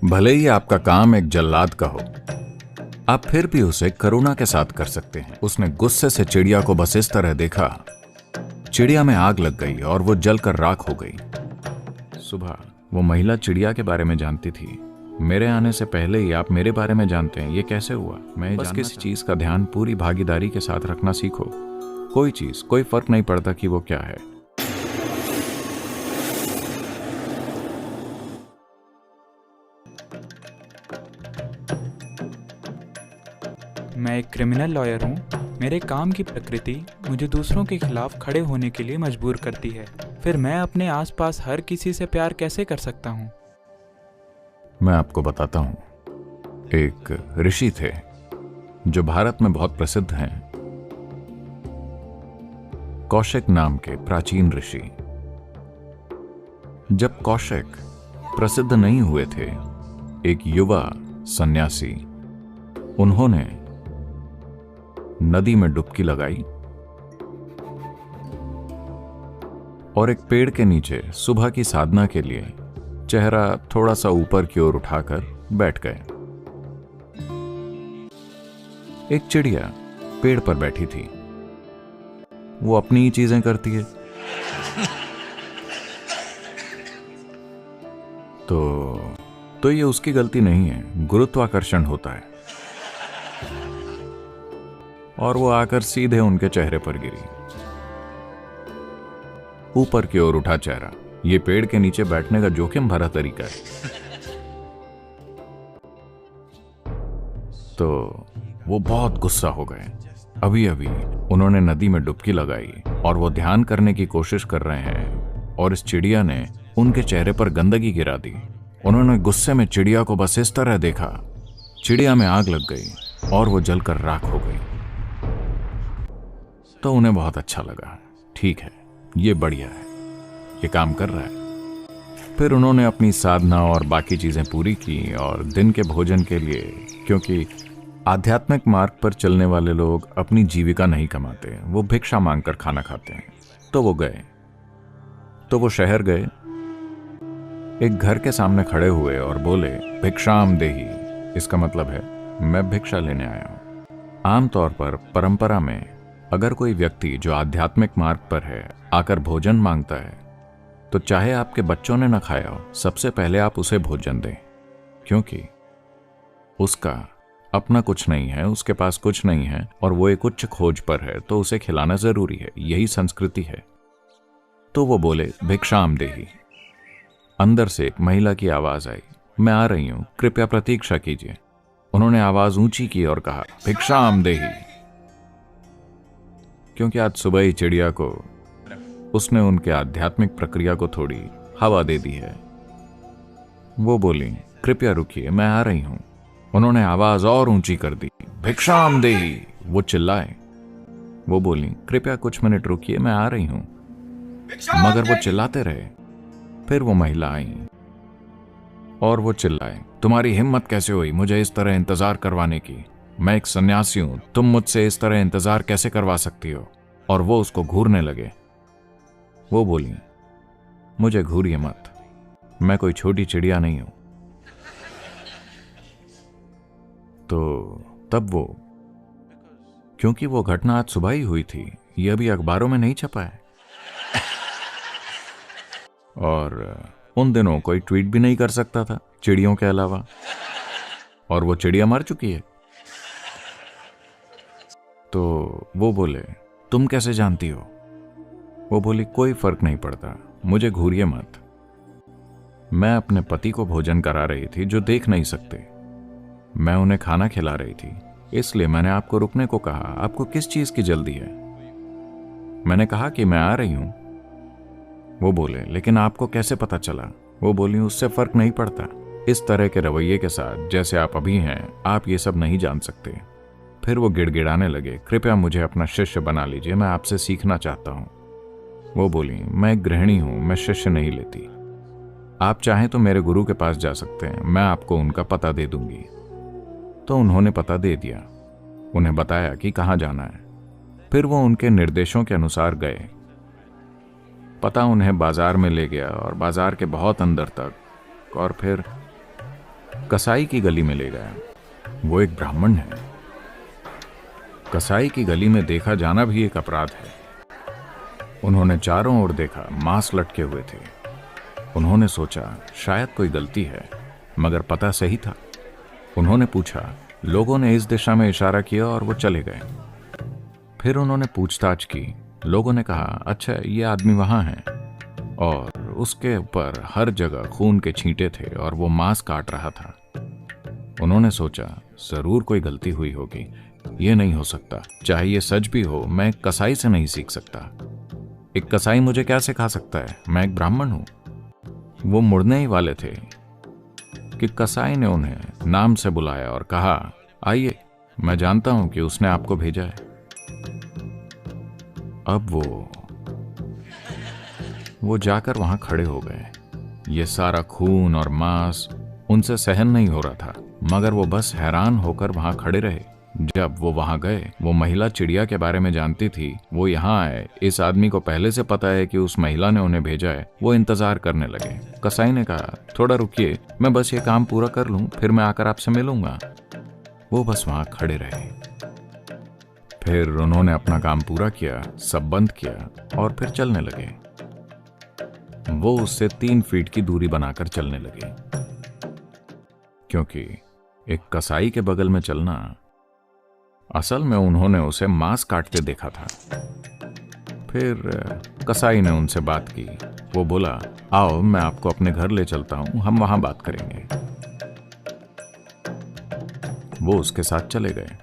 भले ही आपका काम एक जल्लाद का हो, आप फिर भी उसे करुणा के साथ कर सकते हैं। उसने गुस्से से चिड़िया को बस इस तरह देखा, चिड़िया में आग लग गई और वो जलकर राख हो गई। सुबह वो महिला चिड़िया के बारे में जानती थी। मेरे आने से पहले ही आप मेरे बारे में जानते हैं, ये कैसे हुआ? मैं बस किसी चीज का ध्यान पूरी भागीदारी के साथ रखना सीखो। कोई चीज, कोई फर्क नहीं पड़ता कि वो क्या है। मैं एक क्रिमिनल लॉयर हूँ। मेरे काम की प्रकृति मुझे दूसरों के खिलाफ खड़े होने के लिए मजबूर करती है। फिर मैं अपने आसपास हर किसी से प्यार कैसे कर सकता हूँ? मैं आपको बताता हूँ। एक ऋषि थे जो भारत में बहुत प्रसिद्ध हैं, कौशिक नाम के प्राचीन ऋषि। जब कौशिक प्रसिद्ध नहीं हुए थे, एक युवा सन्यासी, उन्होंने नदी में डुबकी लगाई और एक पेड़ के नीचे सुबह की साधना के लिए चेहरा थोड़ा सा ऊपर की ओर उठाकर बैठ गए। एक चिड़िया पेड़ पर बैठी थी। वो अपनी ही चीजें करती है, तो ये उसकी गलती नहीं है, गुरुत्वाकर्षण होता है। और वो आकर सीधे उनके चेहरे पर गिरी। ऊपर की ओर उठा चेहरा, ये पेड़ के नीचे बैठने का जोखिम भरा तरीका है। तो वो बहुत गुस्सा हो गए। अभी अभी उन्होंने नदी में डुबकी लगाई और वो ध्यान करने की कोशिश कर रहे हैं और इस चिड़िया ने उनके चेहरे पर गंदगी गिरा दी। उन्होंने गुस्से में चिड़िया को बस इस तरह देखा, चिड़िया में आग लग गई और वो जलकर राख हो गई। तो उन्हें बहुत अच्छा लगा। ठीक है, ये बढ़िया है, ये काम कर रहा है। फिर उन्होंने अपनी साधना और बाकी चीजें पूरी की और दिन के भोजन के लिए, क्योंकि आध्यात्मिक मार्ग पर चलने वाले लोग अपनी जीविका नहीं कमाते, वो भिक्षा मांगकर खाना खाते हैं। तो वो गए, तो वो शहर गए, एक घर के सामने खड़े हुए और बोले, भिक्षाम देही। इसका मतलब है मैं भिक्षा लेने आया हूं। आमतौर पर परंपरा में अगर कोई व्यक्ति जो आध्यात्मिक मार्ग पर है आकर भोजन मांगता है, तो चाहे आपके बच्चों ने न खाया हो, सबसे पहले आप उसे भोजन दें, क्योंकि उसका अपना कुछ नहीं है, उसके पास कुछ नहीं है और वो एक उच्च खोज पर है, तो उसे खिलाना जरूरी है। यही संस्कृति है। तो वो बोले, भिक्षाम देही। अंदर से एक महिला की आवाज आई, मैं आ रही हूं, कृपया प्रतीक्षा कीजिए। उन्होंने आवाज ऊंची की और कहा, भिक्षाम देही। क्योंकि आज सुबह ही चिड़िया को उसने उनके आध्यात्मिक प्रक्रिया को थोड़ी हवा दे दी है। वो बोली, कृपया रुकिए, मैं आ रही हूं। उन्होंने आवाज और ऊंची कर दी, भिक्षाम देही। वो चिल्लाए। वो बोली, कृपया कुछ मिनट रुकिए, मैं आ रही हूं। मगर वो चिल्लाते रहे। फिर वो महिला आई और वो चिल्लाए, तुम्हारी हिम्मत कैसे हुई मुझे इस तरह इंतजार करवाने की? मैं एक सन्यासी हूं, तुम मुझसे इस तरह इंतजार कैसे करवा सकती हो? और वो उसको घूरने लगे। वो बोली, मुझे घूरिए मत, मैं कोई छोटी चिड़िया नहीं हूं। तो तब वो, क्योंकि वो घटना आज सुबह ही हुई थी, ये अभी अखबारों में नहीं छपा है और उन दिनों कोई ट्वीट भी नहीं कर सकता था चिड़ियों के अलावा, और वो चिड़िया मर चुकी है। तो वो बोले, तुम कैसे जानती हो? वो बोली, कोई फर्क नहीं पड़ता, मुझे घूरिए मत। मैं अपने पति को भोजन करा रही थी जो देख नहीं सकते। मैं उन्हें खाना खिला रही थी, इसलिए मैंने आपको रुकने को कहा। आपको किस चीज की जल्दी है? मैंने कहा कि मैं आ रही हूं। वो बोले, लेकिन आपको कैसे पता चला? वो बोली, उससे फर्क नहीं पड़ता। इस तरह के रवैये के साथ जैसे आप अभी हैं, आप ये सब नहीं जान सकते। फिर वो गिड़गिड़ाने लगे, कृपया मुझे अपना शिष्य बना लीजिए, मैं आपसे सीखना चाहता हूं। वो बोली, मैं एक गृहिणी हूं, मैं शिष्य नहीं लेती। आप चाहें तो मेरे गुरु के पास जा सकते हैं, मैं आपको उनका पता दे दूंगी। तो उन्होंने पता दे दिया, उन्हें बताया कि कहाँ जाना है। फिर वो उनके निर्देशों के अनुसार गए। पता उन्हें बाजार में ले गया और बाजार के बहुत अंदर तक, और फिर कसाई की गली में ले गया। वो एक ब्राह्मण है। कसाई की गली में देखा जाना भी एक अपराध है। उन्होंने चारों ओर देखा, मांस लटके हुए थे। उन्होंने सोचा शायद कोई गलती है, मगर पता सही था। उन्होंने पूछा, लोगों ने इस दिशा में इशारा किया और वो चले गए। फिर उन्होंने पूछताछ की। लोगों ने कहा, अच्छा ये आदमी वहां है, और उसके ऊपर हर जगह खून के छींटे थे और वो मांस काट रहा था। उन्होंने सोचा जरूर कोई गलती हुई होगी, ये नहीं हो सकता। चाहे ये सच भी हो, मैं एक कसाई से नहीं सीख सकता। एक कसाई मुझे क्या सिखा सकता है, मैं एक ब्राह्मण हूं। वो मुड़ने ही वाले थे कि कसाई ने उन्हें नाम से बुलाया और कहा, आइए, मैं जानता हूं कि उसने आपको भेजा है। अब वो जाकर वहां खड़े हो गए। ये सारा खून और मांस उनसे सहन नहीं हो रहा था, मगर वो बस हैरान होकर वहां खड़े रहे। जब वो वहां गए, वो महिला चिड़िया के बारे में जानती थी। वो यहाँ आए, इस आदमी को पहले से पता है कि उस महिला ने उन्हें भेजा है। वो इंतजार करने लगे। कसाई ने कहा, थोड़ा रुकिए, मैं बस ये काम पूरा कर लूं, फिर मैं आकर आपसे मिलूंगा। वो बस वहां खड़े रहे। फिर उन्होंने अपना काम पूरा किया, सब बंद किया और फिर चलने लगे। वो उससे 3 फीट की दूरी बनाकर चलने लगे, क्योंकि एक कसाई के बगल में चलना, असल में उन्होंने उसे मांस काटते देखा था। फिर कसाई ने उनसे बात की। वो बोला, आओ मैं आपको अपने घर ले चलता हूं, हम वहां बात करेंगे। वो उसके साथ चले गए।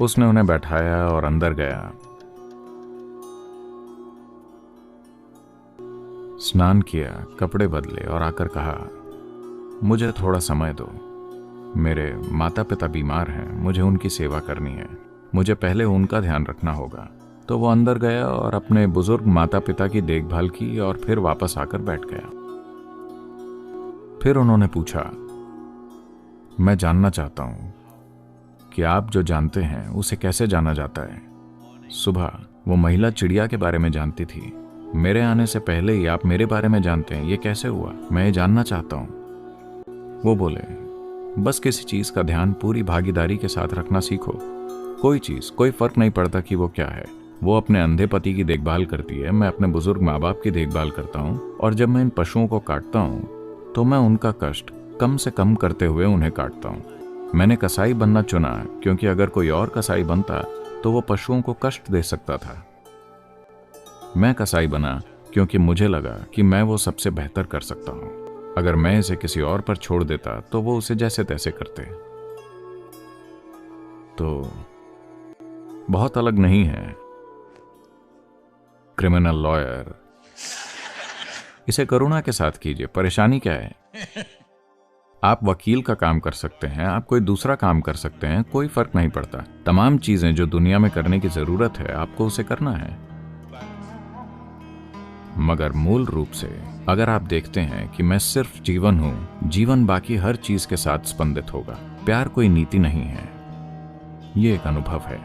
उसने उन्हें बैठाया और अंदर गया। स्नान किया, कपड़े बदले और आकर कहा, मुझे थोड़ा समय दो। मेरे माता पिता बीमार हैं, मुझे उनकी सेवा करनी है। मुझे पहले उनका ध्यान रखना होगा। तो वो अंदर गया और अपने बुजुर्ग माता पिता की देखभाल की और फिर वापस आकर बैठ गया। फिर उन्होंने पूछा, मैं जानना चाहता हूं कि आप जो जानते हैं उसे कैसे जाना जाता है। सुबह वो महिला चिड़िया के बारे में जानती थी। मेरे आने से पहले ही आप मेरे बारे में जानते हैं, ये कैसे हुआ? मैं ये जानना चाहता हूं। वो बोले, बस किसी चीज का ध्यान पूरी भागीदारी के साथ रखना सीखो। कोई चीज, कोई फर्क नहीं पड़ता कि वो क्या है। वो अपने अंधे पति की देखभाल करती है, मैं अपने बुजुर्ग माँ बाप की देखभाल करता हूँ, और जब मैं इन पशुओं को काटता हूँ तो मैं उनका कष्ट कम से कम करते हुए उन्हें काटता हूँ। मैंने कसाई बनना चुना क्योंकि अगर कोई और कसाई बनता तो वो पशुओं को कष्ट दे सकता था। मैं कसाई बना क्योंकि मुझे लगा कि मैं वो सबसे बेहतर कर सकता हूं। अगर मैं इसे किसी और पर छोड़ देता तो वो उसे जैसे तैसे करते। तो बहुत अलग नहीं है क्रिमिनल लॉयर। इसे करुणा के साथ कीजिए। परेशानी क्या है? आप वकील का काम कर सकते हैं, आप कोई दूसरा काम कर सकते हैं, कोई फर्क नहीं पड़ता। तमाम चीजें जो दुनिया में करने की जरूरत है, आपको उसे करना है। मगर मूल रूप से अगर आप देखते हैं कि मैं सिर्फ जीवन हूं, जीवन बाकी हर चीज के साथ स्पंदित होगा। प्यार कोई नीति नहीं है, ये एक अनुभव है।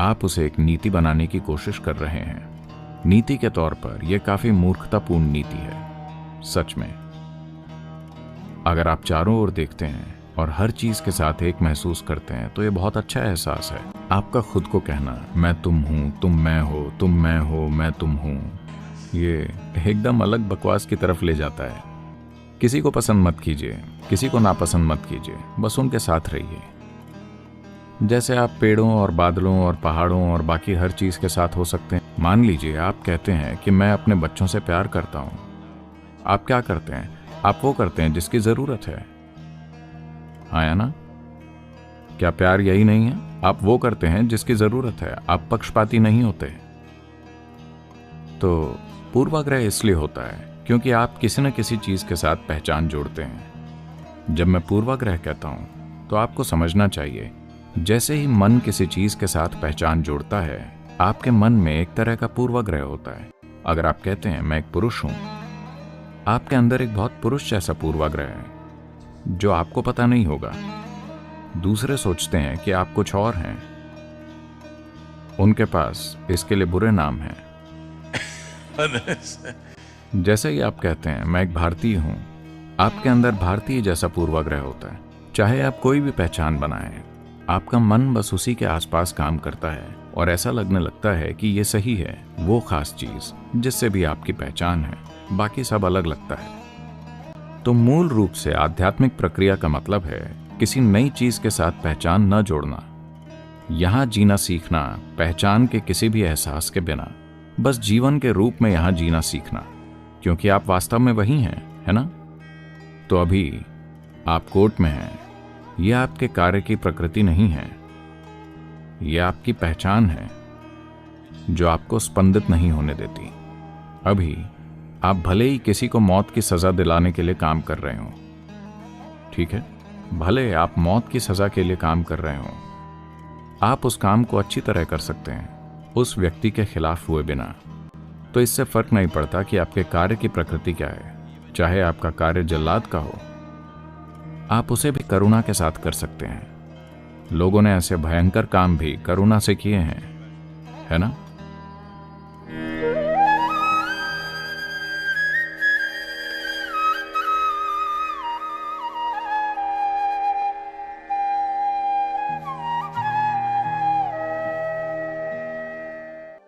आप उसे एक नीति बनाने की कोशिश कर रहे हैं। नीति के तौर पर यह काफी मूर्खतापूर्ण नीति है। सच में अगर आप चारों ओर देखते हैं और हर चीज के साथ एक महसूस करते हैं तो यह बहुत अच्छा एहसास है। आपका खुद को कहना, मैं तुम हूं, तुम मैं हो, तुम मैं हो, मैं तुम हूं, ये एकदम अलग बकवास की तरफ ले जाता है। किसी को पसंद मत कीजिए, किसी को नापसंद मत कीजिए, बस उनके साथ रहिए। जैसे आप पेड़ों और बादलों और पहाड़ों और बाकी हर चीज के साथ हो सकते हैं। मान लीजिए आप कहते हैं कि मैं अपने बच्चों से प्यार करता हूं। आप क्या करते हैं? आप वो करते हैं जिसकी जरूरत है। आया ना? क्या प्यार यही नहीं है? आप वो करते हैं जिसकी जरूरत है। आप पक्षपाती नहीं होते। तो पूर्वाग्रह इसलिए होता है क्योंकि आप किसी न किसी चीज के साथ पहचान जोड़ते हैं। जब मैं पूर्वाग्रह कहता हूं तो आपको समझना चाहिए, जैसे ही मन किसी चीज के साथ पहचान जोड़ता है, आपके मन में एक तरह का पूर्वाग्रह होता है। अगर आप कहते हैं मैं एक पुरुष हूं, आपके अंदर एक बहुत पुरुष जैसा पूर्वाग्रह है जो आपको पता नहीं होगा। दूसरे सोचते हैं कि आप कुछ और हैं। उनके पास इसके लिए बुरे नाम हैं। जैसे ही आप कहते हैं मैं एक भारतीय हूं, आपके अंदर भारतीय जैसा पूर्वाग्रह होता है। चाहे आप कोई भी पहचान बनाएं, आपका मन बस उसी के आसपास काम करता है और ऐसा लगने लगता है कि ये सही है, वो खास चीज जिससे भी आपकी पहचान है, बाकी सब अलग लगता है। तो मूल रूप से आध्यात्मिक प्रक्रिया का मतलब है किसी नई चीज के साथ पहचान न जोड़ना। यहां जीना सीखना पहचान के किसी भी एहसास के बिना, बस जीवन के रूप में यहां जीना सीखना, क्योंकि आप वास्तव में वही हैं, है ना? तो अभी आप कोर्ट में हैं। यह आपके कार्य की प्रकृति नहीं है, यह आपकी पहचान है जो आपको स्पंदित नहीं होने देती। अभी आप भले ही किसी को मौत की सजा दिलाने के लिए काम कर रहे हो, ठीक है, भले आप मौत की सजा के लिए काम कर रहे हो, आप उस काम को अच्छी तरह कर सकते हैं उस व्यक्ति के खिलाफ हुए बिना। तो इससे फर्क नहीं पड़ता कि आपके कार्य की प्रकृति क्या है। चाहे आपका कार्य जल्लाद का हो, आप उसे भी करुणा के साथ कर सकते हैं। लोगों ने ऐसे भयंकर काम भी करुणा से किए हैं, है ना?